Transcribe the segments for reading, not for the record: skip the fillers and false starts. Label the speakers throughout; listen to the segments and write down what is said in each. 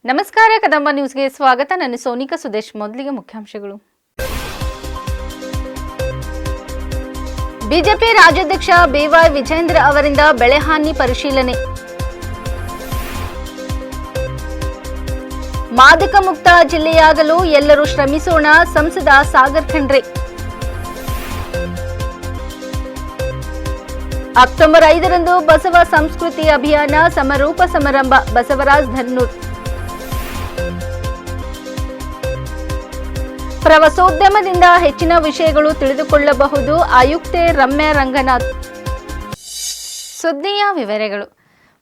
Speaker 1: ನಮಸ್ಕಾರ ಕದಂಬ ನ್ಯೂಸ್ಗೆ ಸ್ವಾಗತ. ನಾನು ಸೋನಿಕಾ ಸುದೇಶ್. ಮೊದಲಿಗೆ ಮುಖ್ಯಾಂಶಗಳು. ಬಿಜೆಪಿ ರಾಜ್ಯಾಧ್ಯಕ್ಷ ಬಿವೈ ವಿಜೇಂದ್ರ ಅವರಿಂದ ಬೆಳೆಹಾನಿ ಪರಿಶೀಲನೆ. ಮಾದಕ ಮುಕ್ತ ಜಿಲ್ಲೆಯಾಗಲು ಎಲ್ಲರೂ ಶ್ರಮಿಸೋಣ, ಸಂಸದ ಸಾಗರ್ ಖಂಡ್ರೆ. ಅಕ್ಟೋಬರ್ 5ರಂದು ಬಸವ ಸಂಸ್ಕೃತಿ ಅಭಿಯಾನ ಸಮಾರೋಪ ಸಮಾರಂಭ. ಬಸವರಾಜ್ ಧರ್ನೂರ್. ಪ್ರವಾಸೋದ್ಯಮದಿಂದ ಹೆಚ್ಚಿನ ವಿಷಯಗಳು ತಿಳಿದುಕೊಳ್ಳಬಹುದು, ಆಯುಕ್ತೆ ರಮ್ಯಾ ರಂಗನಾಥ್. ಸುದ್ದಿಯ ವಿವರಗಳು.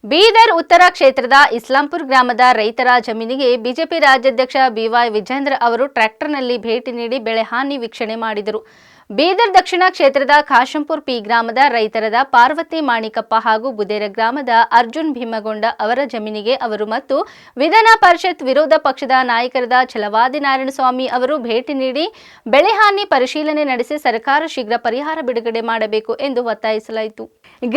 Speaker 1: ಬೀದರ್ ಉತ್ತರ ಕ್ಷೇತ್ರದ ಇಸ್ಲಾಂಪುರ್ ಗ್ರಾಮದ ರೈತರ ಜಮೀನಿಗೆ ಬಿಜೆಪಿ ರಾಜ್ಯಾಧ್ಯಕ್ಷ ಬಿವೈ ವಿಜೇಂದ್ರ ಅವರು ಟ್ರ್ಯಾಕ್ಟರ್ನಲ್ಲಿ ಭೇಟಿ ನೀಡಿ ಬೆಳೆ ಹಾನಿ ವೀಕ್ಷಣೆ ಮಾಡಿದರು. ಬೀದರ್ ದಕ್ಷಿಣ ಕ್ಷೇತ್ರದ ಖಾಶಂಪುರ್ ಪಿ ಗ್ರಾಮದ ರೈತರಾದ ಪಾರ್ವತಿ ಮಾಣಿಕಪ್ಪ ಹಾಗೂ ಬುದೇರ ಗ್ರಾಮದ ಅರ್ಜುನ್ ಭೀಮಗೊಂಡ ಅವರ ಜಮೀನಿಗೆ ಅವರು ಮತ್ತು ವಿಧಾನ ಪರಿಷತ್ ವಿರೋಧ ಪಕ್ಷದ ನಾಯಕರಾದ ಛಲವಾದಿ ನಾರಾಯಣಸ್ವಾಮಿ ಅವರು ಭೇಟಿ ನೀಡಿ ಬೆಳೆ ಹಾನಿ ಪರಿಶೀಲನೆ ನಡೆಸಿ ಸರ್ಕಾರ ಶೀಘ್ರ ಪರಿಹಾರ ಬಿಡುಗಡೆ ಮಾಡಬೇಕು ಎಂದು ಒತ್ತಾಯಿಸಲಾಯಿತು.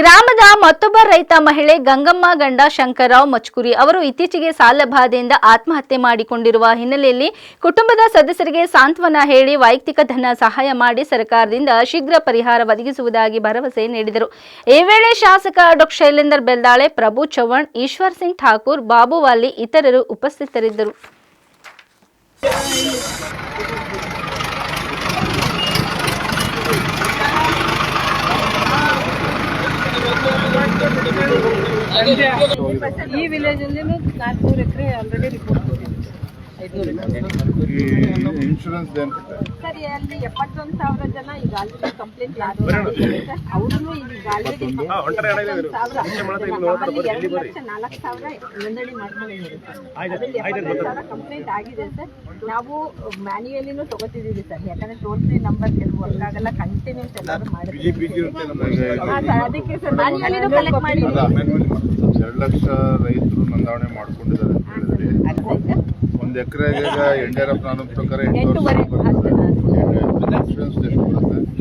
Speaker 1: ಗ್ರಾಮದ ಮತ್ತೊಬ್ಬ ರೈತ ಮಹಿಳೆ ಗಂಗಮ್ಮ ಗಂಡ ಶಂಕರರಾವ್ ಮಚ್ಕುರಿ ಅವರು ಇತ್ತೀಚೆಗೆ ಸಾಲ ಬಾಧೆಯಿಂದ ಆತ್ಮಹತ್ಯೆ ಮಾಡಿಕೊಂಡಿರುವ ಹಿನ್ನೆಲೆಯಲ್ಲಿ ಕುಟುಂಬದ ಸದಸ್ಯರಿಗೆ ಸಾಂತ್ವನ ಹೇಳಿ ವೈಯಕ್ತಿಕ ಧನ ಸಹಾಯ ಮಾಡಿ ಸರ್ಕಾರದಿಂದ ಶೀಘ್ರ ಪರಿಹಾರ ಒದಗಿಸುವುದಾಗಿ ಭರವಸೆ ನೀಡಿದರು. ಈ ವೇಳೆ ಶಾಸಕ ಡಾ ಶೈಲೇಂದರ್ ಬೆಲ್ದಾಳೆ, ಪ್ರಭು ಚವ್ಹಾಣ್, ಈಶ್ವರ್ ಸಿಂಗ್ ಠಾಕೂರ್, ಬಾಬು ವಾಲಿ ಇತರರು ಉಪಸ್ಥಿತರಿದ್ದರು.
Speaker 2: ಈ ವಿಲೇಜ್ ಅಲ್ಲಿ 400 ಎಕರೆ ಆಲ್ರೆಡಿ ರಿಪೋರ್ಟ್
Speaker 3: ಇನ್ಶೂರೆನ್ಸ್
Speaker 2: ಸರ್. ಅಲ್ಲಿ 71,000 ಜನ ಈಗ ಆಲ್ರೆಡಿ ಕಂಪ್ಲೇಂಟ್ ಅವರು ಈಗ ಆಲ್ರೆಡಿ 2,04,000 ನೋಂದಣಿ ಮಾಡ್ಕೊಂಡಿದ್ದಾರೆ ಸರ್. ಕಂಪ್ಲೇಂಟ್ ಆಗಿದೆ ಸರ್. ನಾವು ಮ್ಯಾನ್ಯುಯಲಿನೂ ತಗೋತಿದ್ದೀವಿ ಸರ್, ಯಾಕಂದ್ರೆ ಟೋಲ್ ಫ್ರೀ ನಂಬರ್ ಕೆಲವು ವರ್ಕ್ ಆಗಲ್ಲ, ಕಂಟಿನ್ಯೂಸ್ ಎಲ್ಲರೂ ಮಾಡಿದ್ದೀವಿ. ಅದಕ್ಕೆ ಸರ್ ಮ್ಯಾನ್ಯುಯಲಿನೂ ಕಲೆಕ್ಟ್ ಮಾಡಿ
Speaker 3: 2 ಲಕ್ಷ ರೈತರು ನೋಂದಣಿ ಮಾಡ್ಕೊಂಡಿದ್ದಾರೆ ಅಂತ ಹೇಳಿದ್ರಿ. ಒಂದು ಎಕರೆಗೆ ಎನ್ಡಿಆರ್ಎಫ್ ನಾನು ಪ್ರಕಾರ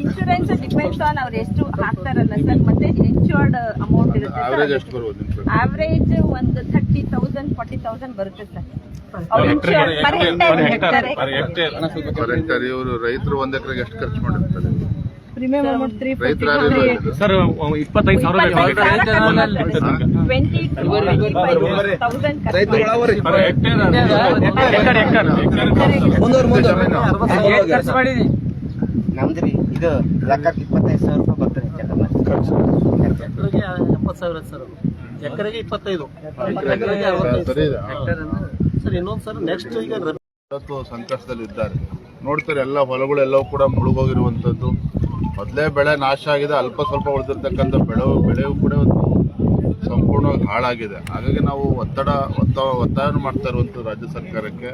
Speaker 2: ಇನ್ಶೂರೆನ್ಸ್ ಡಿಪೆಂಡ್ಸ್ ಆನ್ ಅವ್ರು ಎಷ್ಟು ಹಾಕ್ತಾರಲ್ಲ ಸರ್, ಮತ್ತೆ ಇನ್ಶೂರ್ಡ್ ಅಮೌಂಟ್ ಇರುತ್ತೆ.
Speaker 3: ಆವರೇಜ್ ಎಷ್ಟು ಬರ್ಬೋದು?
Speaker 2: ಆವರೇಜ್ ಒಂದು 30,000 40,000 ಬರುತ್ತೆ ಸರ್.
Speaker 3: ಇವರು ರೈತರು 1 ಎಕರೆಗೆ ಎಷ್ಟು ಖರ್ಚು ಮಾಡಿರ್ತಾರೆ?
Speaker 4: ಸರ್ 25,000
Speaker 5: ನಮ್ದ್ರಿ ಇದು ಲೆಕ್ಕಕ್ಕೆ 25,000 ರೂಪಾಯಿ ಬರ್ತದೆ.
Speaker 4: ಎಕರೆಗೆ 70,000 ಸರ್, ಎಕರೆಗೆ 25 ಸರ್. ಇನ್ನೊಂದು ಸರ್ ನೆಕ್ಸ್ಟ್ ಈಗ
Speaker 3: ಸಂಕಷ್ಟದಲ್ಲಿ ಇದ್ದಾರೆ ನೋಡ್ತಾರೆ. ಎಲ್ಲ ಹೊಲಗಳೆಲ್ಲವೂ ಕೂಡ ಮುಳುಗೋಗಿರುವಂಥದ್ದು, ಮೊದಲೇ ಬೆಳೆ ನಾಶ ಆಗಿದೆ, ಅಲ್ಪ ಸ್ವಲ್ಪ ಉಳಿದಿರ್ತಕ್ಕಂಥ ಬೆಳೆಯೂ ಕೂಡ ಸಂಪೂರ್ಣವಾಗಿ ಹಾಳಾಗಿದೆ. ಹಾಗಾಗಿ ನಾವು ಒತ್ತಾಯ ಮಾಡ್ತಾ ಇರುವಂಥದ್ದು ರಾಜ್ಯ ಸರ್ಕಾರಕ್ಕೆ.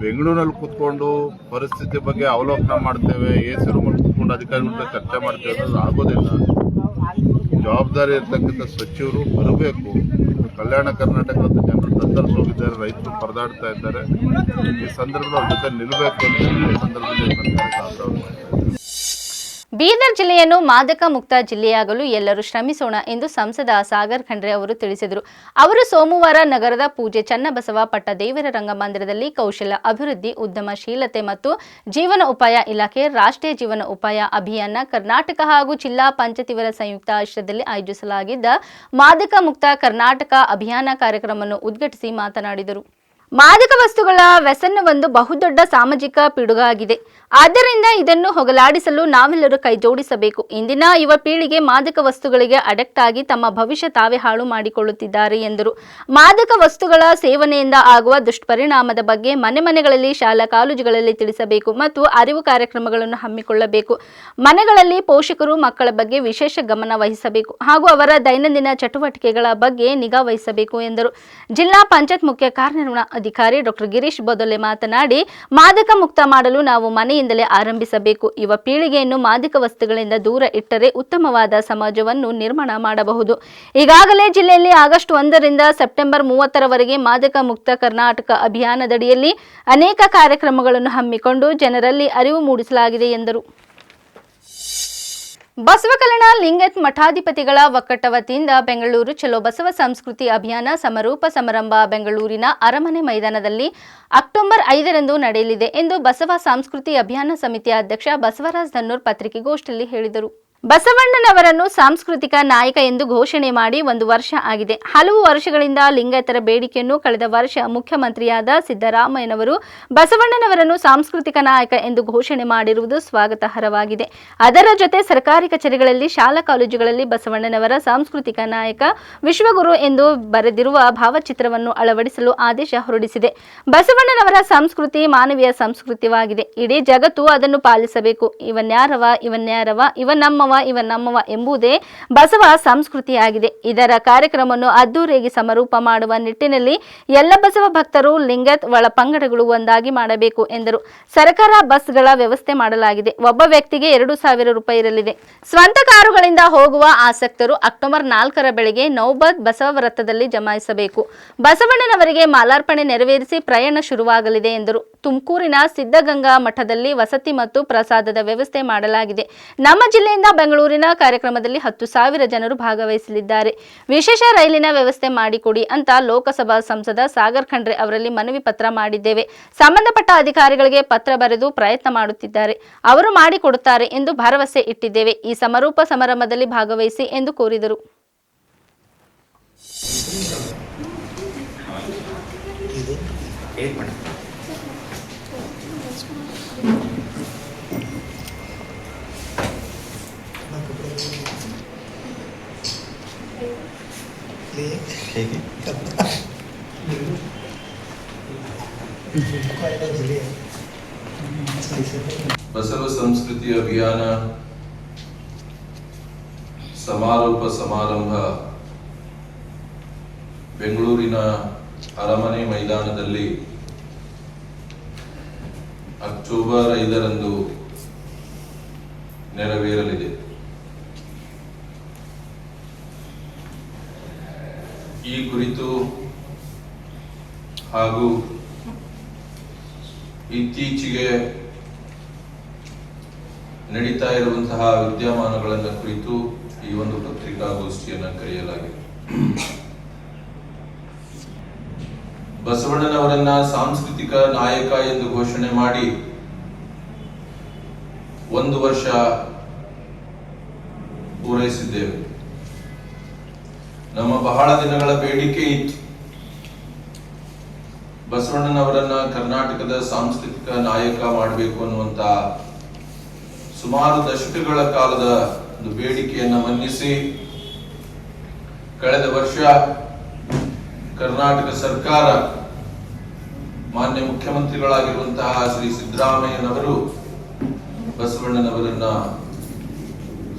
Speaker 3: ಬೆಂಗಳೂರಿನಲ್ಲಿ ಕೂತ್ಕೊಂಡು ಪರಿಸ್ಥಿತಿ ಬಗ್ಗೆ ಅವಲೋಕನ ಮಾಡ್ತೇವೆ, AC ರೂಮಲ್ಲಿ ಕೂತ್ಕೊಂಡು ಅಧಿಕಾರಿಗಳ ಚರ್ಚೆ ಮಾಡ್ತೇವೆ ಅನ್ನೋದು ಆಗೋದಿಲ್ಲ. ಜವಾಬ್ದಾರಿ ಇರ್ತಕ್ಕಂಥ ಸಚಿವರು ಬರಬೇಕು. ಕಲ್ಯಾಣ ಕರ್ನಾಟಕದ ಜನರು ತತ್ತರಿಸಿ ಹೋಗಿದ್ದಾರೆ, ರೈತರು ಪರದಾಡ್ತಾ ಇದ್ದಾರೆ. ಈ ಸಂದರ್ಭದಲ್ಲಿ ಅವ್ರ ಜೊತೆ ನಿಲ್ಲಬೇಕು ಅಂತ ಈ ಸಂದರ್ಭದಲ್ಲಿ
Speaker 1: ಬೀದರ್ ಜಿಲ್ಲೆಯನ್ನು ಮಾದಕ ಮುಕ್ತ ಜಿಲ್ಲೆಯಾಗಲು ಎಲ್ಲರೂ ಶ್ರಮಿಸೋಣ ಎಂದು ಸಂಸದ ಸಾಗರ್ ಖಂಡ್ರೆ ಅವರು ತಿಳಿಸಿದರು. ಅವರು ಸೋಮವಾರ ನಗರದ ಪೂಜೆ ಚನ್ನಬಸವ ಪಟ್ಟದೇವರ ರಂಗಮಂದಿರದಲ್ಲಿ ಕೌಶಲ್ಯ ಅಭಿವೃದ್ಧಿ, ಉದ್ಯಮಶೀಲತೆ ಮತ್ತು ಜೀವನ ಉಪಾಯ ಇಲಾಖೆ ರಾಷ್ಟ್ರೀಯ ಜೀವನ ಉಪಾಯ ಅಭಿಯಾನ ಕರ್ನಾಟಕ ಹಾಗೂ ಜಿಲ್ಲಾ ಪಂಚಾಯತಿಗಳ ಸಂಯುಕ್ತ ಆಶ್ರಯದಲ್ಲಿ ಆಯೋಜಿಸಲಾಗಿದ್ದ ಮಾದಕ ಮುಕ್ತ ಕರ್ನಾಟಕ ಅಭಿಯಾನ ಕಾರ್ಯಕ್ರಮವನ್ನು ಉದ್ಘಾಟಿಸಿ ಮಾತನಾಡಿದರು. ಮಾದಕ ವಸ್ತುಗಳ ವ್ಯಸನ ಒಂದು ಬಹುದೊಡ್ಡ ಸಾಮಾಜಿಕ ಪಿಡುಗಾಗಿದೆ. ಆದ್ದರಿಂದ ಇದನ್ನು ಹೋಗಲಾಡಿಸಲು ನಾವೆಲ್ಲರೂ ಕೈ ಜೋಡಿಸಬೇಕು. ಇಂದಿನ ಯುವ ಪೀಳಿಗೆ ಮಾದಕ ವಸ್ತುಗಳಿಗೆ ಅಡಿಕ್ಟ್ ಆಗಿ ತಮ್ಮ ಭವಿಷ್ಯ ತಾವೇ ಹಾಳು ಮಾಡಿಕೊಳ್ಳುತ್ತಿದ್ದಾರೆ ಎಂದರು. ಮಾದಕ ವಸ್ತುಗಳ ಸೇವನೆಯಿಂದ ಆಗುವ ದುಷ್ಪರಿಣಾಮದ ಬಗ್ಗೆ ಮನೆಗಳಲ್ಲಿ, ಶಾಲಾ ಕಾಲೇಜುಗಳಲ್ಲಿ ತಿಳಿಸಬೇಕು ಮತ್ತು ಅರಿವು ಕಾರ್ಯಕ್ರಮಗಳನ್ನು ಹಮ್ಮಿಕೊಳ್ಳಬೇಕು. ಮನೆಗಳಲ್ಲಿ ಪೋಷಕರು ಮಕ್ಕಳ ಬಗ್ಗೆ ವಿಶೇಷ ಗಮನ ವಹಿಸಬೇಕು ಹಾಗೂ ಅವರ ದೈನಂದಿನ ಚಟುವಟಿಕೆಗಳ ಬಗ್ಗೆ ನಿಗಾ ವಹಿಸಬೇಕು ಎಂದರು. ಜಿಲ್ಲಾ ಪಂಚಾಯತ್ ಮುಖ್ಯ ಕಾರ್ಯನಿರ್ವಹಣಾಧಿಕಾರಿ ಡಾ ಗಿರೀಶ್ ಬೊದಲೆ ಮಾತನಾಡಿ, ಮಾದಕ ಮುಕ್ತ ಮಾಡಲು ನಾವು ಮನೆಯಿಂದಲೇ ಆರಂಭಿಸಬೇಕು. ಯುವ ಪೀಳಿಗೆಯನ್ನು ಮಾದಕ ವಸ್ತುಗಳಿಂದ ದೂರ ಇಟ್ಟರೆ ಉತ್ತಮವಾದ ಸಮಾಜವನ್ನು ನಿರ್ಮಾಣ ಮಾಡಬಹುದು. ಈಗಾಗಲೇ ಜಿಲ್ಲೆಯಲ್ಲಿ ಆಗಸ್ಟ್ 1ರಿಂದ ಸೆಪ್ಟೆಂಬರ್ 30ರವರೆಗೆ ಮಾದಕ ಮುಕ್ತ ಕರ್ನಾಟಕ ಅಭಿಯಾನದಡಿಯಲ್ಲಿ ಅನೇಕ ಕಾರ್ಯಕ್ರಮಗಳನ್ನು ಹಮ್ಮಿಕೊಂಡು ಜನರಲ್ಲಿ ಅರಿವು ಮೂಡಿಸಲಾಗಿದೆ ಎಂದರು. ಬಸವಕಲ್ಯಾಣ ಲಿಂಗೈತ್ ಮಠಾಧಿಪತಿಗಳ ಒಕ್ಕಟ್ಟ ವತಿಯಿಂದ ಬೆಂಗಳೂರು ಚಲೋ ಬಸವ ಸಂಸ್ಕೃತಿ ಅಭಿಯಾನ ಸಮಾರೋಪ ಸಮಾರಂಭ ಬೆಂಗಳೂರಿನ ಅರಮನೆ ಮೈದಾನದಲ್ಲಿ ಅಕ್ಟೋಬರ್ 5ರಂದು ನಡೆಯಲಿದೆ ಎಂದು ಬಸವ ಸಂಸ್ಕೃತಿ ಅಭಿಯಾನ ಸಮಿತಿಯ ಅಧ್ಯಕ್ಷ ಬಸವರಾಜ ಧನ್ನೂರ್ ಪತ್ರಿಕೆಗೋಷ್ಠಿಯಲ್ಲಿ ಹೇಳಿದರು. ಬಸವಣ್ಣನವರನ್ನು ಸಾಂಸ್ಕೃತಿಕ ನಾಯಕ ಎಂದು ಘೋಷಣೆ ಮಾಡಿ 1 ವರ್ಷ ಆಗಿದೆ. ಹಲವು ವರ್ಷಗಳಿಂದ ಲಿಂಗಾಯತರ ಬೇಡಿಕೆಯನ್ನು ಕಳೆದ ವರ್ಷ ಮುಖ್ಯಮಂತ್ರಿಯಾದ ಸಿದ್ದರಾಮಯ್ಯನವರು ಬಸವಣ್ಣನವರನ್ನು ಸಾಂಸ್ಕೃತಿಕ ನಾಯಕ ಎಂದು ಘೋಷಣೆ ಮಾಡಿರುವುದು ಸ್ವಾಗತಾರ್ಹವಾಗಿದೆ. ಅದರ ಜೊತೆ ಸರ್ಕಾರಿ ಕಚೇರಿಗಳಲ್ಲಿ, ಶಾಲಾ ಕಾಲೇಜುಗಳಲ್ಲಿ ಬಸವಣ್ಣನವರ ಸಾಂಸ್ಕೃತಿಕ ನಾಯಕ, ವಿಶ್ವಗುರು ಎಂದು ಬರೆದಿರುವ ಭಾವಚಿತ್ರವನ್ನು ಅಳವಡಿಸಲು ಆದೇಶ ಹೊರಡಿಸಿದೆ. ಬಸವಣ್ಣನವರ ಸಂಸ್ಕೃತಿ ಮಾನವೀಯ ಸಂಸ್ಕೃತಿಯಾಗಿದೆ. ಇಡೀ ಜಗತ್ತು ಅದನ್ನು ಪಾಲಿಸಬೇಕು. ಇವ ನಮ್ಮವ ಎಂಬುದೇ ಬಸವ ಸಂಸ್ಕೃತಿಯಾಗಿದೆ. ಇದರ ಕಾರ್ಯಕ್ರಮವನ್ನು ಅದ್ದೂರಿಯಾಗಿ ಸಮಾರೋಪ ಮಾಡುವ ನಿಟ್ಟಿನಲ್ಲಿ ಎಲ್ಲ ಬಸವ ಭಕ್ತರು, ಲಿಂಗಾಯತ್ ಒಳಪಂಗಡಗಳು ಒಂದಾಗಿ ಮಾಡಬೇಕು ಎಂದರು. ಸರ್ಕಾರ ಬಸ್ಗಳ ವ್ಯವಸ್ಥೆ ಮಾಡಲಾಗಿದೆ. ಒಬ್ಬ ವ್ಯಕ್ತಿಗೆ 2,000 ರೂಪಾಯಿ ಇರಲಿದೆ. ಸ್ವಂತ ಕಾರುಗಳಿಂದ ಹೋಗುವ ಆಸಕ್ತರು ಅಕ್ಟೋಬರ್ 4ರ ಬೆಳಗ್ಗೆ ನೌಬತ್ ಬಸವ ವೃತ್ತದಲ್ಲಿ ಜಮಾಯಿಸಬೇಕು. ಬಸವಣ್ಣನವರಿಗೆ ಮಾಲಾರ್ಪಣೆ ನೆರವೇರಿಸಿ ಪ್ರಯಾಣ ಶುರುವಾಗಲಿದೆ ಎಂದರು. ತುಮಕೂರಿನ ಸಿದ್ಧಗಂಗಾ ಮಠದಲ್ಲಿ ವಸತಿ ಮತ್ತು ಪ್ರಸಾದದ ವ್ಯವಸ್ಥೆ ಮಾಡಲಾಗಿದೆ. ನಮ್ಮ ಜಿಲ್ಲೆಯಿಂದ ಬೆಂಗಳೂರಿನ ಕಾರ್ಯಕ್ರಮದಲ್ಲಿ 10,000 ಜನರು ಭಾಗವಹಿಸಲಿದ್ದಾರೆ. ವಿಶೇಷ ರೈಲಿನ ವ್ಯವಸ್ಥೆ ಮಾಡಿಕೊಡಿ ಅಂತ ಲೋಕಸಭಾ ಸಂಸದ ಸಾಗರ್ ಖಂಡ್ರೆ ಅವರಲ್ಲಿ ಮನವಿ ಪತ್ರ ಮಾಡಿದ್ದೇವೆ. ಸಂಬಂಧಪಟ್ಟ ಅಧಿಕಾರಿಗಳಿಗೆ ಪತ್ರ ಬರೆದು ಪ್ರಯತ್ನ ಮಾಡುತ್ತಿದ್ದಾರೆ. ಅವರು ಮಾಡಿಕೊಡುತ್ತಾರೆ ಎಂದು ಭರವಸೆ ಇಟ್ಟಿದ್ದೇವೆ. ಈ ಸಮಾರೋಪ ಸಮಾರಂಭದಲ್ಲಿ ಭಾಗವಹಿಸಿ ಎಂದು ಕೋರಿದರು.
Speaker 6: ಬಸವ ಸಂಸ್ಕೃತಿ ಅಭಿಯಾನ ಸಮಾರೋಪ ಸಮಾರಂಭ ಬೆಂಗಳೂರಿನ ಅರಮನೆ ಮೈದಾನದಲ್ಲಿ ಅಕ್ಟೋಬರ್ 5ರಂದು ನೆರವೇರಲಿದೆ. ಈ ಕುರಿತು ಹಾಗೂ ಇತ್ತೀಚೆಗೆ ನಡೀತಾ ಇರುವಂತಹ ವಿದ್ಯಮಾನಗಳನ್ನು ಕುರಿತು ಈ ಒಂದು ಪತ್ರಿಕಾಗೋಷ್ಠಿಯನ್ನು ಕರೆಯಲಾಗಿದೆ. ಬಸವಣ್ಣನವರನ್ನ ಸಾಂಸ್ಕೃತಿಕ ನಾಯಕ ಎಂದು ಘೋಷಣೆ ಮಾಡಿ 1 ವರ್ಷ ಪೂರೈಸಿದ್ದೇವೆ. ನಮ್ಮ ಬಹಳ ದಿನಗಳ ಬೇಡಿಕೆ ಇತ್ತು. ಬಸವಣ್ಣನವರನ್ನ ಕರ್ನಾಟಕದ ಸಾಂಸ್ಕೃತಿಕ ನಾಯಕ ಮಾಡಬೇಕು ಅನ್ನುವಂತ ಸುಮಾರು ದಶಕಗಳ ಕಾಲದ ಒಂದು ಬೇಡಿಕೆಯನ್ನು ಮನ್ನಿಸಿ ಕಳೆದ ವರ್ಷ ಕರ್ನಾಟಕ ಸರ್ಕಾರ ಮಾನ್ಯ ಮುಖ್ಯಮಂತ್ರಿಗಳಾಗಿರುವಂತಹ ಶ್ರೀ ಸಿದ್ದರಾಮಯ್ಯನವರು ಬಸವಣ್ಣನವರನ್ನ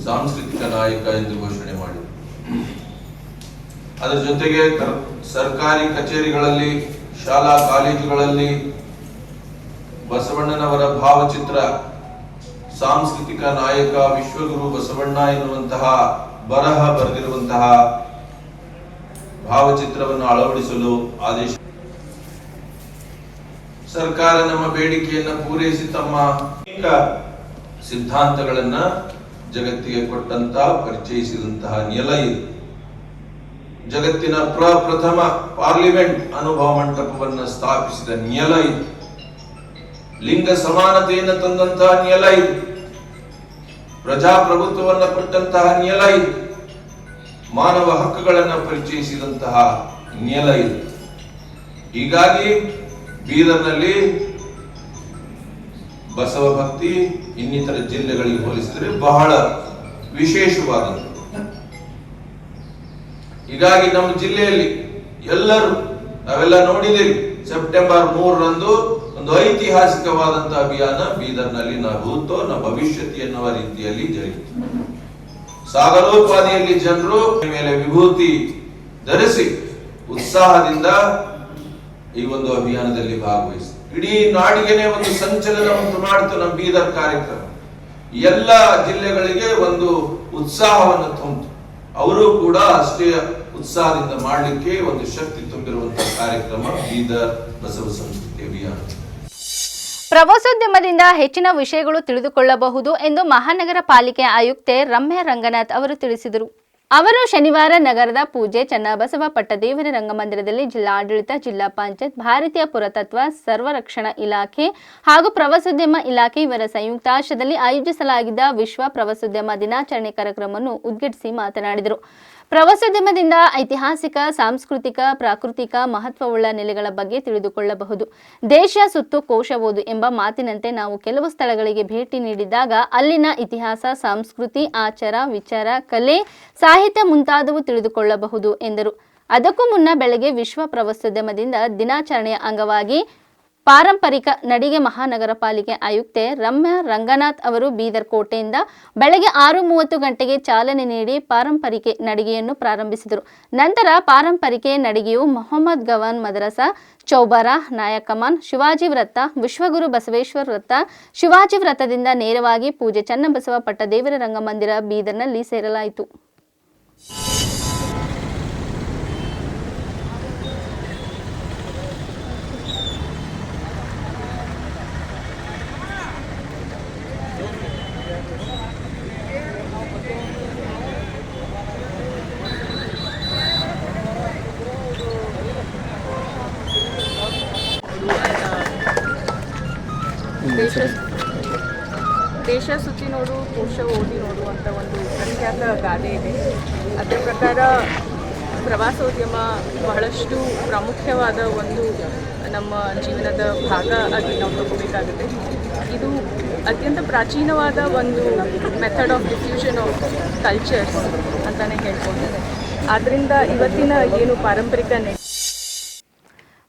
Speaker 6: ಸಾಂಸ್ಕೃತಿಕ ನಾಯಕ ಎಂದು ಘೋಷಣೆ ಮಾಡಿದರು. ಅದರ ಜೊತೆಗೆ ಸರ್ಕಾರಿ ಕಚೇರಿಗಳಲ್ಲಿ, ಶಾಲಾ ಕಾಲೇಜುಗಳಲ್ಲಿ ಬಸವಣ್ಣನವರ ಭಾವಚಿತ್ರ, ಸಾಂಸ್ಕೃತಿಕ ನಾಯಕ ವಿಶ್ವಗುರು ಬಸವಣ್ಣ ಎನ್ನುವಂತಹ ಬರಹ ಬರೆದಿರುವಂತಹ ಭಾವಚಿತ್ರವನ್ನು ಅಳವಡಿಸಲು ಆದೇಶ. ಸರ್ಕಾರ ನಮ್ಮ ಬೇಡಿಕೆಯನ್ನು ಪೂರೈಸಿ ತಮ್ಮ ಅನೇಕ ಸಿದ್ಧಾಂತಗಳನ್ನ ಜಗತ್ತಿಗೆ ಕೊಟ್ಟಂತಹ, ಪರಿಚಯಿಸಿದಂತಹ ನೆಲ ಇದು. ಜಗತ್ತಿನ ಪ್ರಪ್ರಥಮ ಪಾರ್ಲಿಮೆಂಟ್ ಅನುಭವ ಮಂಟಪವನ್ನು ಸ್ಥಾಪಿಸಿದ ನೆಲ ಇದು. ಲಿಂಗ ಸಮಾನತೆಯನ್ನು ತಂದಂತಹ ನೆಲ ಇದು. ಪ್ರಜಾಪ್ರಭುತ್ವವನ್ನು ಕೊಟ್ಟಂತಹ ನೆಲ ಇದು. ಮಾನವ ಹಕ್ಕುಗಳನ್ನು ಪರಿಚಯಿಸಿದಂತಹ ನೆಲ ಇದು. ಹೀಗಾಗಿ ಬೀದರ್ನಲ್ಲಿ ಬಸವ ಭಕ್ತಿ ಇನ್ನಿತರ ಜಿಲ್ಲೆಗಳಿಗೆ ಹೋಲಿಸಿದರೆ ಬಹಳ ವಿಶೇಷವಾದದ್ದು. ಹೀಗಾಗಿ ನಮ್ಮ ಜಿಲ್ಲೆಯಲ್ಲಿ ಎಲ್ಲರೂ ನಾವೆಲ್ಲ ನೋಡಿದ್ದೇವೆ, ಸೆಪ್ಟೆಂಬರ್ 3ರಂದು ಒಂದು ಐತಿಹಾಸಿಕವಾದಂತಹ ಅಭಿಯಾನ ಬೀದರ್ನಲ್ಲಿ ನ ಭೂತೋ ನ ಭವಿಷ್ಯತಿ ಎನ್ನುವ ರೀತಿಯಲ್ಲಿ ಜರುಗಿತು. ಸಾಗರೋಪಾದಿಯಲ್ಲಿ ಜನರು ಮೇಲೆ ವಿಭೂತಿ ಧರಿಸಿ ಉತ್ಸಾಹದಿಂದ ಈ ಒಂದು ಅಭಿಯಾನದಲ್ಲಿ ಭಾಗವಹಿಸಿ ಇಡೀ ನಾಡಿಗೆನೆ ಒಂದು ಸಂಚಲನ ಉಂಟು ಮಾಡಿತು ನಮ್ಮ ಬೀದರ್ ಕಾರ್ಯಕ್ರಮ. ಎಲ್ಲ ಜಿಲ್ಲೆಗಳಿಗೆ ಒಂದು ಉತ್ಸಾಹವನ್ನು ತುಂಬಿತು. ಅವರು ಕೂಡ ಅಷ್ಟೇ ಉತ್ಸಾಹದಿಂದ ಮಾಡಲಿಕ್ಕೆ ಒಂದು ಶಕ್ತಿ ತುಂಬಿರುವಂತಹ ಕಾರ್ಯಕ್ರಮ ಬೀದರ್ ಬಸವ ಸಂಸ್ಕೃತಿ ಅಭಿಯಾನ.
Speaker 1: ಪ್ರವಾಸೋದ್ಯಮದಿಂದ ಹೆಚ್ಚಿನ ವಿಷಯಗಳು ತಿಳಿದುಕೊಳ್ಳಬಹುದು ಎಂದು ಮಹಾನಗರ ಪಾಲಿಕೆ ಆಯುಕ್ತೆ ರಮ್ಯಾ ರಂಗನಾಥ್ ಅವರು ತಿಳಿಸಿದರು. ಅವರು ಶನಿವಾರ ನಗರದ ಪೂಜೆ ಚನ್ನಬಸವ ಪಟ್ಟದೇವರ ರಂಗಮಂದಿರದಲ್ಲಿ ಜಿಲ್ಲಾಡಳಿತ, ಜಿಲ್ಲಾ ಪಂಚಾಯತ್, ಭಾರತೀಯ ಪುರಾತತ್ವ ಸರ್ವರಕ್ಷಣಾ ಇಲಾಖೆ ಹಾಗೂ ಪ್ರವಾಸೋದ್ಯಮ ಇಲಾಖೆ ಇವರ ಸಂಯುಕ್ತಾಶ್ರಯದಲ್ಲಿ ಆಯೋಜಿಸಲಾಗಿದ್ದ ವಿಶ್ವ ಪ್ರವಾಸೋದ್ಯಮ ದಿನಾಚರಣೆ ಕಾರ್ಯಕ್ರಮವನ್ನು ಉದ್ಘಾಟಿಸಿ ಮಾತನಾಡಿದರು. ಪ್ರವಾಸೋದ್ಯಮದಿಂದ ಐತಿಹಾಸಿಕ, ಸಾಂಸ್ಕೃತಿಕ, ಪ್ರಾಕೃತಿಕ ಮಹತ್ವವುಳ್ಳ ನೆಲೆಗಳ ಬಗ್ಗೆ ತಿಳಿದುಕೊಳ್ಳಬಹುದು. ದೇಶ ಸುತ್ತು ಕೋಶ ಓದು ಎಂಬ ಮಾತಿನಂತೆ ನಾವು ಕೆಲವು ಸ್ಥಳಗಳಿಗೆ ಭೇಟಿ ನೀಡಿದಾಗ ಅಲ್ಲಿನ ಇತಿಹಾಸ, ಸಂಸ್ಕೃತಿ, ಆಚಾರ, ವಿಚಾರ, ಕಲೆ, ಸಾಹಿತ್ಯ ಮುಂತಾದವು ತಿಳಿದುಕೊಳ್ಳಬಹುದು ಎಂದರು. ಅದಕ್ಕೂ ಮುನ್ನ ಬೆಳಗ್ಗೆ ವಿಶ್ವ ಪ್ರವಾಸೋದ್ಯಮದಿಂದ ದಿನಾಚರಣೆಯ ಅಂಗವಾಗಿ ಪಾರಂಪರಿಕ ನಡಿಗೆ ಮಹಾನಗರ ಪಾಲಿಕೆ ಆಯುಕ್ತೆ ರಮ್ಯಾ ರಂಗನಾಥ್ ಅವರು ಬೀದರ್ ಕೋಟೆಯಿಂದ ಬೆಳಗ್ಗೆ 6:30 ಗಂಟೆಗೆ ಚಾಲನೆ ನೀಡಿ ಪಾರಂಪರಿಕೆ ನಡಿಗೆಯನ್ನು ಪ್ರಾರಂಭಿಸಿದರು. ನಂತರ ಪಾರಂಪರಿಕೆ ನಡಿಗೆಯು ಮೊಹಮ್ಮದ್ ಗವಾನ್ ಮದರಸಾ, ಚೌಬಾರ, ನಾಯಕಮಾನ್, ಶಿವಾಜಿ ವೃತ್ತ, ವಿಶ್ವಗುರು ಬಸವೇಶ್ವರ ವೃತ್ತ, ಶಿವಾಜಿ ವೃತ್ತದಿಂದ ನೇರವಾಗಿ ಪೂಜೆ ಚನ್ನಬಸವ ಪಟ್ಟದೇವರ ರಂಗಮಂದಿರ ಬೀದರ್ನಲ್ಲಿ ಸೇರಲಾಯಿತು.
Speaker 2: ದೇಶ ಸುತ್ತಿ ನೋಡು, ಕೋಶ ಓದಿ ನೋಡು ಅಂತ ಒಂದು ಪ್ರಖ್ಯಾತ ಗಾದೆ ಇದೆ. ಅದರ ಪ್ರಕಾರ ಪ್ರವಾಸೋದ್ಯಮ ಬಹಳಷ್ಟು ಪ್ರಾಮುಖ್ಯವಾದ ಒಂದು ನಮ್ಮ ಜೀವನದ ಭಾಗ ಆಗಿ ನಾವು ತಗೋಬೇಕಾಗುತ್ತೆ. ಇದು ಅತ್ಯಂತ ಪ್ರಾಚೀನವಾದ ಒಂದು method of diffusion of cultures ಅಂತಲೇ ಹೇಳ್ಬೋದು. ಆದ್ದರಿಂದ ಇವತ್ತಿನ ಏನು ಪಾರಂಪರಿಕ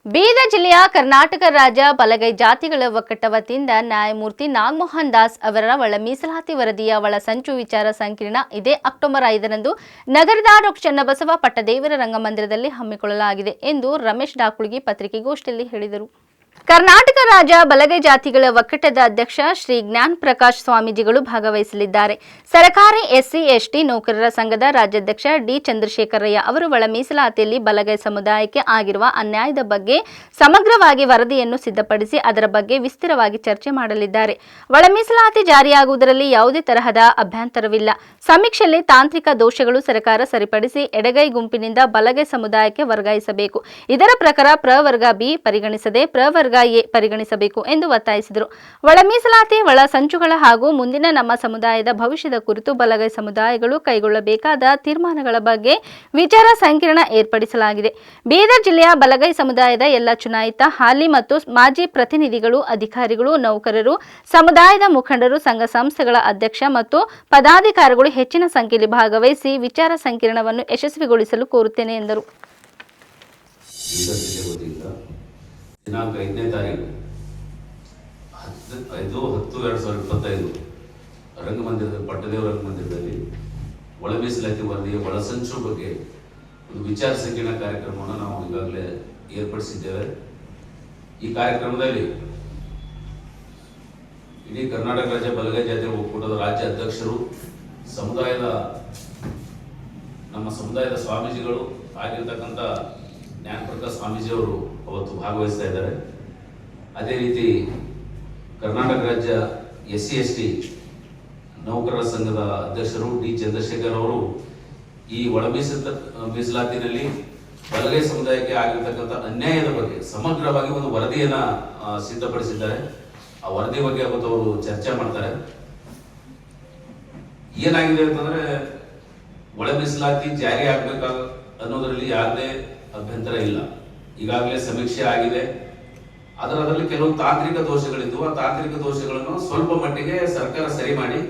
Speaker 1: ಬೀದರ್ ಜಿಲ್ಲೆಯ ಕರ್ನಾಟಕ ರಾಜ್ಯ ಬಲಗೈ ಜಾತಿಗಳ ಒಕ್ಕೂಟ ವತಿಯಿಂದ ನ್ಯಾಯಮೂರ್ತಿ ನಾಗಮೋಹನ್ ದಾಸ್ ಅವರ ಒಳ ಮೀಸಲಾತಿ ವರದಿಯ ಒಳಸಂಚು ವಿಚಾರ ಸಂಕಿರಣ ಇದೇ ಅಕ್ಟೋಬರ್ 5ರಂದು ನಗರದ ಡಾ. ಚನ್ನಬಸವ ಪಟ್ಟದೇವರ ರಂಗಮಂದಿರದಲ್ಲಿ ಹಮ್ಮಿಕೊಳ್ಳಲಾಗಿದೆ ಎಂದು ರಮೇಶ್ ಡಾಕುಳ್ಗಿ ಪತ್ರಿಕೆಗೋಷ್ಠಿಯಲ್ಲಿ ಹೇಳಿದರು. ಕರ್ನಾಟಕ ರಾಜ್ಯ ಬಲಗೈ ಜಾತಿಗಳ ಒಕ್ಕೂಟದ ಅಧ್ಯಕ್ಷ ಶ್ರೀ ಜ್ಞಾನ ಪ್ರಕಾಶ್ ಸ್ವಾಮೀಜಿಗಳು ಭಾಗವಹಿಸಲಿದ್ದಾರೆ. ಸರ್ಕಾರಿ ಎಸ್ಸಿ ಎಸ್ಟಿ ನೌಕರರ ಸಂಘದ ರಾಜ್ಯಾಧ್ಯಕ್ಷ ಡಿ ಚಂದ್ರಶೇಖರಯ್ಯ ಅವರು ಒಳ ಮೀಸಲಾತಿಯಲ್ಲಿ ಬಲಗೈ ಸಮುದಾಯಕ್ಕೆ ಆಗಿರುವ ಅನ್ಯಾಯದ ಬಗ್ಗೆ ಸಮಗ್ರವಾಗಿ ವರದಿಯನ್ನು ಸಿದ್ಧಪಡಿಸಿ ಅದರ ಬಗ್ಗೆ ವಿಸ್ತಾರವಾಗಿ ಚರ್ಚೆ ಮಾಡಲಿದ್ದಾರೆ. ಒಳ ಮೀಸಲಾತಿ ಜಾರಿಯಾಗುವುದರಲ್ಲಿ ಯಾವುದೇ ತರಹದ ಅಭ್ಯಂತರವಿಲ್ಲ. ಸಮೀಕ್ಷೆಯಲ್ಲಿ ತಾಂತ್ರಿಕ ದೋಷಗಳು ಸರ್ಕಾರ ಸರಿಪಡಿಸಿ ಎಡಗೈ ಗುಂಪಿನಿಂದ ಬಲಗೈ ಸಮುದಾಯಕ್ಕೆ ವರ್ಗಾಯಿಸಬೇಕು. ಇದರ ಪ್ರಕಾರ ಪ್ರವರ್ಗ ಬಿ ಪರಿಗಣಿಸದೆ ಪ್ರವರ್ಗ ಎ ಪರಿಗಣಿಸಬೇಕು ಎಂದು ಒತ್ತಾಯಿಸಿದರು. ಒಳ ಮೀಸಲಾತಿ, ಒಳ ಸಂಚುಗಳ ಹಾಗೂ ಮುಂದಿನ ನಮ್ಮ ಸಮುದಾಯದ ಭವಿಷ್ಯದ ಕುರಿತು ಬಲಗೈ ಸಮುದಾಯಗಳು ಕೈಗೊಳ್ಳಬೇಕಾದ ತೀರ್ಮಾನಗಳ ಬಗ್ಗೆ ವಿಚಾರ ಸಂಕಿರಣ ಏರ್ಪಡಿಸಲಾಗಿದೆ. ಬೀದರ್ ಜಿಲ್ಲೆಯ ಬಲಗೈ ಸಮುದಾಯದ ಎಲ್ಲ ಚುನಾಯಿತ ಹಾಲಿ ಮತ್ತು ಮಾಜಿ ಪ್ರತಿನಿಧಿಗಳು, ಅಧಿಕಾರಿಗಳು, ನೌಕರರು, ಸಮುದಾಯದ ಮುಖಂಡರು, ಸಂಘ ಸಂಸ್ಥೆಗಳ ಅಧ್ಯಕ್ಷ ಮತ್ತು ಪದಾಧಿಕಾರಿಗಳು ಹೆಚ್ಚಿನ ಸಂಖ್ಯೆಯಲ್ಲಿ ಭಾಗವಹಿಸಿ ವಿಚಾರ ಸಂಕಿರಣವನ್ನು ಯಶಸ್ವಿಗೊಳಿಸಲು ಕೋರುತ್ತೇನೆ ಎಂದರು.
Speaker 7: ದಿನಾಂಕ 5ನೇ ತಾರೀಕು 10/10/2025 ರಂಗಮಂದಿರದ ಪಟ್ಟದೇವರ ರಂಗಮಂದಿರದಲ್ಲಿ ಒಳ ಮೀಸಲಾತಿ ವರದಿಯ ಒಳಸಂಚು ಬಗ್ಗೆ ಒಂದು ವಿಚಾರ ಸಂಕಿರಣ ಕಾರ್ಯಕ್ರಮವನ್ನು ನಾವು ಈಗಾಗಲೇ ಏರ್ಪಡಿಸಿದ್ದೇವೆ. ಈ ಕಾರ್ಯಕ್ರಮದಲ್ಲಿ ಇಡೀ ಕರ್ನಾಟಕ ರಾಜ್ಯ ಬಲಗೈ ಜಾತಿ ಒಕ್ಕೂಟದ ರಾಜ್ಯ ಅಧ್ಯಕ್ಷರು, ನಮ್ಮ ಸಮುದಾಯದ ಸ್ವಾಮೀಜಿಗಳು ಆಗಿರ್ತಕ್ಕಂಥ ಜ್ಞಾನ ಪ್ರಕಾಶ್ ಸ್ವಾಮೀಜಿಯವರು ಅವತ್ತು ಭಾಗವಹಿಸ್ತಾ ಇದ್ದಾರೆ. ಅದೇ ರೀತಿ ಕರ್ನಾಟಕ ರಾಜ್ಯ ಎಸ್ಸಿ ಎಸ್ಟಿ ನೌಕರರ ಸಂಘದ ಅಧ್ಯಕ್ಷರು ಡಿ ಚಂದ್ರಶೇಖರ್ ಅವರು ಈ ಒಳ ಮೀಸಲಾತಿನಲ್ಲಿ ಬಲಗೈ ಸಮುದಾಯಕ್ಕೆ ಆಗಿರ್ತಕ್ಕಂಥ ಅನ್ಯಾಯದ ಬಗ್ಗೆ ಸಮಗ್ರವಾಗಿ ಒಂದು ವರದಿಯನ್ನ ಸಿದ್ಧಪಡಿಸಿದ್ದಾರೆ. ಆ ವರದಿ ಬಗ್ಗೆ ಅವತ್ತು ಅವರು ಚರ್ಚೆ ಮಾಡ್ತಾರೆ. ಏನಾಗಿದೆ ಅಂತಂದ್ರೆ, ಒಳ ಮೀಸಲಾತಿ ಜಾರಿ ಆಗ್ಬೇಕಾಗ ಅನ್ನೋದರಲ್ಲಿ ಯಾವುದೇ ಅಭ್ಯಂತರ ಇಲ್ಲ. ಈಗಾಗಲೇ ಸಮೀಕ್ಷೆ ಆಗಿದೆ. ಅದರಲ್ಲಿ ಕೆಲವು ತಾಂತ್ರಿಕ ದೋಷಗಳಿದ್ದು ಆ ತಾಂತ್ರಿಕ ದೋಷಗಳನ್ನು ಸ್ವಲ್ಪ ಮಟ್ಟಿಗೆ ಸರ್ಕಾರ ಸರಿ ಮಾಡಿ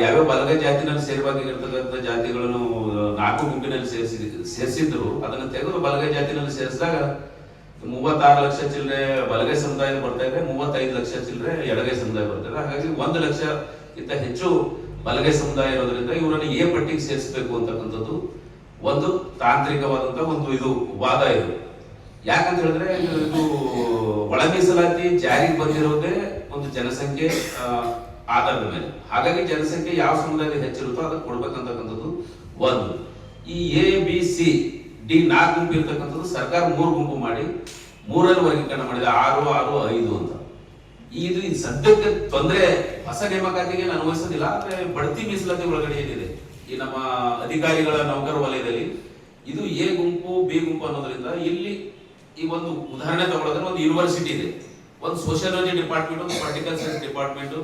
Speaker 7: ಯಾವ್ಯಾವ ಬಲಗೈ ಜಾತಿನಲ್ಲಿ ಸೇರಬೇಕಾಗಿರ್ತಕ್ಕಂಥ ಜಾತಿಗಳನ್ನು 4 ಗುಂಪಿನಲ್ಲಿ ಸೇರಿಸಿದ್ರು ಅದನ್ನು ತೆಗೆದು ಬಲಗೈ ಜಾತಿನಲ್ಲಿ ಸೇರಿಸಿದಾಗ 36 ಲಕ್ಷ ಚಿಲ್ಲರೆ ಬಲಗೈ ಸಮುದಾಯ ಬರ್ತಾ ಇದೆ, 35 ಲಕ್ಷ ಚಿಲ್ಲರೆ ಎಡಗೈ ಸಮುದಾಯ ಬರ್ತಾ ಇದೆ. ಹಾಗಾಗಿ 1 ಲಕ್ಷಕ್ಕಿಂತ ಹೆಚ್ಚು ಬಲಗೈ ಸಮುದಾಯ ಇರೋದ್ರಿಂದ ಇವರನ್ನು ಎ ಪಟ್ಟಿಗೆ ಸೇರಿಸಬೇಕು ಅಂತಕ್ಕಂಥದ್ದು ಒಂದು ತಾಂತ್ರಿಕವಾದಂತಹ ಒಂದು ಇದು ವಾದ. ಇದು ಯಾಕಂತ ಹೇಳಿದ್ರೆ, ಇದು ಒಳ ಮೀಸಲಾತಿ ಜಾರಿಗೆ ಬಂದಿರೋದೇ ಒಂದು ಜನಸಂಖ್ಯೆ ಆಧಾರದ ಮೇಲೆ. ಹಾಗಾಗಿ ಜನಸಂಖ್ಯೆ ಯಾವ ಸಮುದಾಯದ ಹೆಚ್ಚಿರುತ್ತೋ ಅದಕ್ಕೆ ಕೊಡ್ಬೇಕಂತಕ್ಕಂಥದ್ದು ಒಂದು. ಈ ಎ ಬಿ ಸಿ ಡಿ 4 ಗುಂಪು ಇರ್ತಕ್ಕಂಥದ್ದು ಸರ್ಕಾರ 3 ಗುಂಪು ಮಾಡಿ 3ರಲ್ಲಿ ವರ್ಗೀಕರಣ ಮಾಡಿದೆ, 6, 6, 5 ಅಂತ. ಇದು ಸದ್ಯಕ್ಕೆ ತೊಂದರೆ ಹೊಸ ನೇಮಕಾತಿಗೆ ನಾನು ಅನುಭವಿಸೋದಿಲ್ಲ. ಆದ್ರೆ ಬಡ್ತಿ ಮೀಸಲಾತಿ ಒಳಗಡೆ ಏನಿದೆ ಈ ನಮ್ಮ ಅಧಿಕಾರಿಗಳ ನೌಕರ ವಲಯದಲ್ಲಿ ಇದು ಎ ಗುಂಪು ಬಿ ಗುಂಪು ಅನ್ನೋದ್ರಿಂದ ಇಲ್ಲಿ ಈ ಒಂದು ಉದಾಹರಣೆ ತಗೊಳ್ಳೋದ್ರೆ ಒಂದು ಯೂನಿವರ್ಸಿಟಿ ಇದೆ, ಒಂದು ಸೋಷಿಯಾಲಜಿ ಡಿಪಾರ್ಟ್ಮೆಂಟ್, ಒಂದು ಪೊಲಿಟಿಕಲ್ ಸೈನ್ಸ್ ಡಿಪಾರ್ಟ್ಮೆಂಟ್,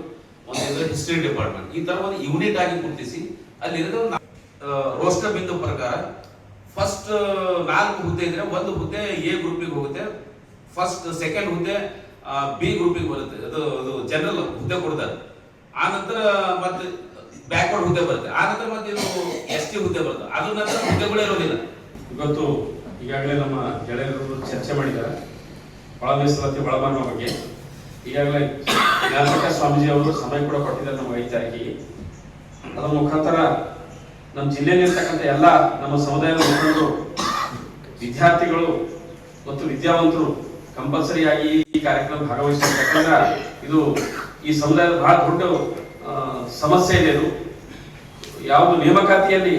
Speaker 7: ಒಂದು ಹಿಸ್ಟ್ರಿ ಡಿಪಾರ್ಟ್ಮೆಂಟ್, ಈ ತರ ಒಂದು ಯೂನಿಟ್ ಆಗಿ ಗುರುತಿಸಿ ಅಲ್ಲಿರೋದು ರೋಸ್ಟರ್ ಬಿಂದು ಪ್ರಕಾರ ಫಸ್ಟ್ 4 ಹುದ್ದೆ ಇದ್ರೆ ಒಂದು ಹುದ್ದೆ ಎ ಗ್ರೂಪಿಗೆ ಹೋಗುತ್ತೆ, ಫಸ್ಟ್ ಸೆಕೆಂಡ್ ಹುದ್ದೆ ಬಿ ಗ್ರೂಪಿಗೆ ಬರುತ್ತೆ, ಅದು ಜನರಲ್ ಹುದ್ದೆ ಕೊಡ್ತಾರೆ. ಆ ನಂತರ ಮತ್ತೆ ಬ್ಯಾಕ್ವರ್ಡ್ ಹುದ್ದೆ ಬರುತ್ತೆ, ಆ ನಂತರ ಮತ್ತೆ ಇದು ST ಹುದ್ದೆ ಬರುತ್ತೆ, ಅದು ನಂತರ ಹುದ್ದೆಗಳೇ ಇರೋದಿಲ್ಲ.
Speaker 8: ಇವತ್ತು ಈಗಾಗಲೇ ನಮ್ಮ ಗೆಳೆಯರು ಚರ್ಚೆ ಮಾಡಿದ್ದಾರೆ ಒಳ ಮೀಸಲಾತಿ ಒಳಬರುವ ಬಗ್ಗೆ. ಈಗಾಗಲೇ ಜ್ಞಾನಕ ಸ್ವಾಮೀಜಿ ಅವರು ಸಮಯ ಕೂಡ ಕೊಟ್ಟಿದ್ದಾರೆ ನಮ್ಮ 5 ತಾರೀಕಿಗೆ. ಅದರ ಮುಖಾಂತರ ನಮ್ಮ ಜಿಲ್ಲೆಯಲ್ಲಿರ್ತಕ್ಕಂಥ ಎಲ್ಲ ನಮ್ಮ ಸಮುದಾಯದ ಮುಖಂಡರು, ವಿದ್ಯಾರ್ಥಿಗಳು ಮತ್ತು ವಿದ್ಯಾವಂತರು ಕಂಪಲ್ಸರಿ ಆಗಿ ಈ ಕಾರ್ಯಕ್ರಮ ಭಾಗವಹಿಸಬೇಕು. ಯಾಕಂದ್ರೆ ಇದು ಈ ಸಮುದಾಯದ ಬಹಳ ದೊಡ್ಡ ಸಮಸ್ಯೆ ಇದೆ. ಇದು ಯಾವುದು ನೇಮಕಾತಿಯಲ್ಲಿ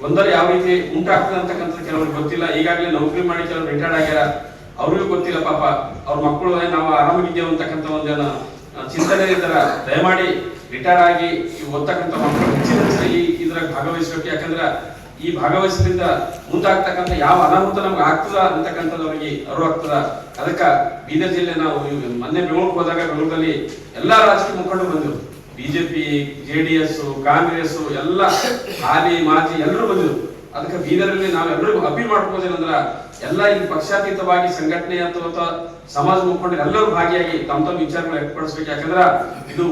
Speaker 8: ಗೊಂದಲ ಯಾವ ರೀತಿ ಉಂಟಾಗ್ತದೆ ಅಂತಕ್ಕಂಥ ಕೆಲವರಿಗೆ ಗೊತ್ತಿಲ್ಲ. ಈಗಾಗಲೇ ನೌಕರಿ ಮಾಡಿ ಕೆಲವರು ರಿಟೈರ್ಡ್ ಆಗ್ಯಾರ, ಅವ್ರಿಗೂ ಗೊತ್ತಿಲ್ಲ ಪಾಪ. ಅವ್ರ ಮಕ್ಕಳು ನಾವು ಆರಾಮಾಗಿದ್ದೇವೆ ಅಂತಕ್ಕಂಥ ಒಂದು ಚಿಂತನೆ ಇದ್ದಾರೆ. ದಯಮಾಡಿ ರಿಟೈರ್ಡ್ ಆಗಿ ಓದ್ತಕ್ಕಂಥ ಮಕ್ಕಳು ಹೆಚ್ಚಿನ ಇದ್ರಾಗ ಭಾಗವಹಿಸಬೇಕು. ಯಾಕಂದ್ರೆ ಈ ಭಾಗವಹಿಸಲಿಂದ ಮುಂದಾಗ್ತಕ್ಕಂಥ ಯಾವ ಅನಾಹುತ ನಮ್ಗೆ ಆಗ್ತದ ಅಂತಕ್ಕಂಥದ್ದು ಅವರಿಗೆ ಅರಿವಾಗ್ತದ. ಅದಕ್ಕೆ ಬೀದರ್ ಜಿಲ್ಲೆ ನಾವು ಮೊನ್ನೆ ಬೆಂಗಳೂರಿಗೆ ಹೋದಾಗ ಬೆಂಗಳೂರಲ್ಲಿ ಎಲ್ಲಾ ರಾಜಕೀಯ ಮುಖಂಡರು ಬಂದರು, ಬಿಜೆಪಿ, JDS, ಕಾಂಗ್ರೆಸ್ ಎಲ್ಲ ಹಾಲಿ ಮಾಜಿ ಎಲ್ಲರೂ ಬಂದರು. ಅದಕ್ಕೆ ಬೀದರಲ್ಲಿ ನಾವು ಎಲ್ಲರಿಗೂ ಅಪೀಲ್ ಮಾಡ್ಕೋದೇನಂದ್ರ ಎಲ್ಲ ಇಲ್ಲಿ ಪಕ್ಷಾತೀತವಾಗಿ ಸಂಘಟನೆ ಅಥವಾ ಸಮಾಜ ಮುಖಂಡರು ಎಲ್ಲರೂ ಭಾಗಿಯಾಗಿ ತಮ್ಮ ತಮ್ಮ ವಿಚಾರಗಳು ವ್ಯಕ್ತಪಡಿಸ್ಬೇಕು. ಯಾಕಂದ್ರ ಇದು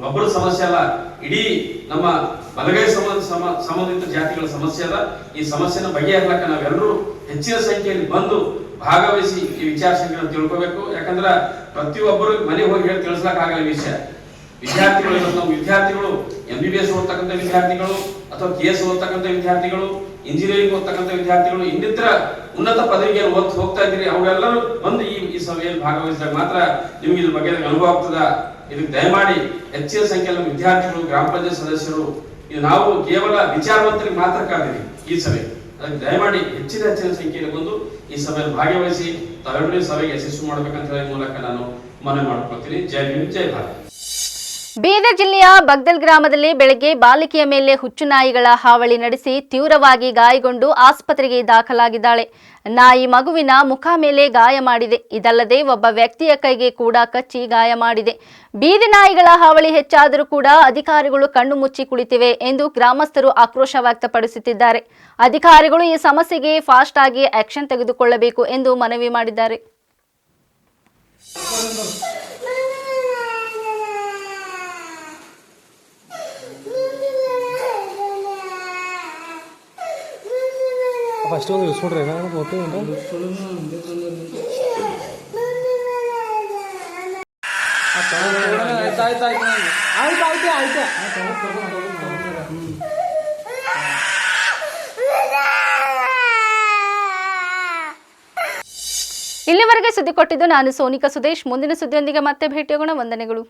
Speaker 8: ಒಬ್ಬರ ಸಮಸ್ಯೆ ಅಲ್ಲ, ಇಡೀ ನಮ್ಮ ಬಲಗೈ ಸಂಬಂಧಿತ ಜಾತಿಗಳ ಸಮಸ್ಯೆ ಅದ. ಈ ಸಮಸ್ಯೆನ ಬಗೆಹರಿಸಲಿಕ್ಕೆ ನಾವೆಲ್ಲರೂ ಹೆಚ್ಚಿನ ಸಂಖ್ಯೆಯಲ್ಲಿ ಬಂದು ಭಾಗವಹಿಸಿ ಈ ವಿಚಾರ ಸಂಖ್ಯೆಯನ್ನು ತಿಳ್ಕೋಬೇಕು. ಯಾಕಂದ್ರ ಪ್ರತಿಯೊಬ್ಬರು ಮನೆ ಹೋಗಿ ಹೇಳಿ ತಿಳಿಸ್ಲಕ್ ಆಗಲ್ಲ ವಿಷಯ. ವಿದ್ಯಾರ್ಥಿಗಳು ನಮ್ಮ ವಿದ್ಯಾರ್ಥಿಗಳು MBBS ಓದ್ತಕ್ಕಂಥ ವಿದ್ಯಾರ್ಥಿಗಳು ಅಥವಾ KS ಓದ್ತಕ್ಕಂಥ ವಿದ್ಯಾರ್ಥಿಗಳು, ಇಂಜಿನಿಯರಿಂಗ್ ಓದ್ತಕ್ಕಂಥ ವಿದ್ಯಾರ್ಥಿಗಳು, ಇನ್ನಿತರ ಉನ್ನತ ಪದವಿಗೆ ಹೋಗ್ತಾ ಇದ್ದೀರಿ. ಅವರೆಲ್ಲರೂ ಬಂದು ಈ ಸಭೆಯಲ್ಲಿ ಭಾಗವಹಿಸಿದಾಗ ಮಾತ್ರ ನಿಮ್ಗೆ ಇದ್ರ ಬಗ್ಗೆ ಅನುಭವ ಆಗ್ತದ. ಇದಕ್ಕೆ ದಯಮಾಡಿ ಹೆಚ್ಚಿನ ಸಂಖ್ಯೆಯಲ್ಲಿ ವಿದ್ಯಾರ್ಥಿಗಳು, ಗ್ರಾಮ ಪಂಚಾಯತ್ ಸದಸ್ಯರು, ಇದು ನಾವು ಕೇವಲ ವಿಚಾರವಂತರಿಗೆ ಮಾತ್ರ ಕರೆದಿರಿ ಈ ಸಭೆ. ಅದಕ್ಕೆ ದಯಮಾಡಿ ಹೆಚ್ಚಿನ ಸಂಖ್ಯೆಯಲ್ಲಿ ಬಂದು ಈ ಸಭೆಯಲ್ಲಿ ಭಾಗವಹಿಸಿ ತಾವೆಲ್ಲರೂ ಸಭೆಗೆ ಯಶಸ್ವಿ ಮಾಡಬೇಕಂತ ಹೇಳಿ ಮೂಲಕ ನಾನು ಮನವಿ ಮಾಡ್ಕೊಳ್ತೀನಿ. ಜೈ ಭೀಮ್, ಜೈ ಭಾರತ್.
Speaker 1: ಬೀದರ್ ಜಿಲ್ಲೆಯ ಬಗ್ದಲ್ ಗ್ರಾಮದಲ್ಲಿ ಬೆಳಗ್ಗೆ ಬಾಲಿಕೆಯ ಮೇಲೆ ಹುಚ್ಚು ನಾಯಿಗಳ ಹಾವಳಿ ನಡೆಸಿ ತೀವ್ರವಾಗಿ ಗಾಯಗೊಂಡು ಆಸ್ಪತ್ರೆಗೆ ದಾಖಲಾಗಿದ್ದಾಳೆ. ನಾಯಿ ಮಗುವಿನ ಮುಖ ಮೇಲೆ ಗಾಯ ಮಾಡಿದೆ. ಇದಲ್ಲದೆ ಒಬ್ಬ ವ್ಯಕ್ತಿಯ ಕೈಗೆ ಕೂಡ ಕಚ್ಚಿ ಗಾಯ ಮಾಡಿದೆ. ಬೀದಿ ನಾಯಿಗಳ ಹಾವಳಿ ಹೆಚ್ಚಾದರೂ ಕೂಡ ಅಧಿಕಾರಿಗಳು ಕಣ್ಣು ಮುಚ್ಚಿ ಕುಳಿತಿವೆ ಎಂದು ಗ್ರಾಮಸ್ಥರು ಆಕ್ರೋಶ ವ್ಯಕ್ತಪಡಿಸುತ್ತಿದ್ದಾರೆ. ಅಧಿಕಾರಿಗಳು ಈ ಸಮಸ್ಯೆಗೆ ಫಾಸ್ಟ್ ಆಗಿ ಆಕ್ಷನ್ ತೆಗೆದುಕೊಳ್ಳಬೇಕು ಎಂದು ಮನವಿ ಮಾಡಿದ್ದಾರೆ.
Speaker 4: ಫಸ್ಟ್ ಒಂದು ಇಳಿಸ್ಬಿಡ್ರಿ ಫೋಟೋ
Speaker 1: ಇಲ್ಲಿವರೆಗೆ ಸುದ್ದಿ ಕೊಟ್ಟಿದ್ದು ನಾನು ಸೋನಿಕಾ ಸುದೇಶ್. ಮುಂದಿನ ಸುದ್ದಿಯೊಂದಿಗೆ ಮತ್ತೆ ಭೇಟಿಯಾಗೋಣ. ವಂದನೆಗಳು.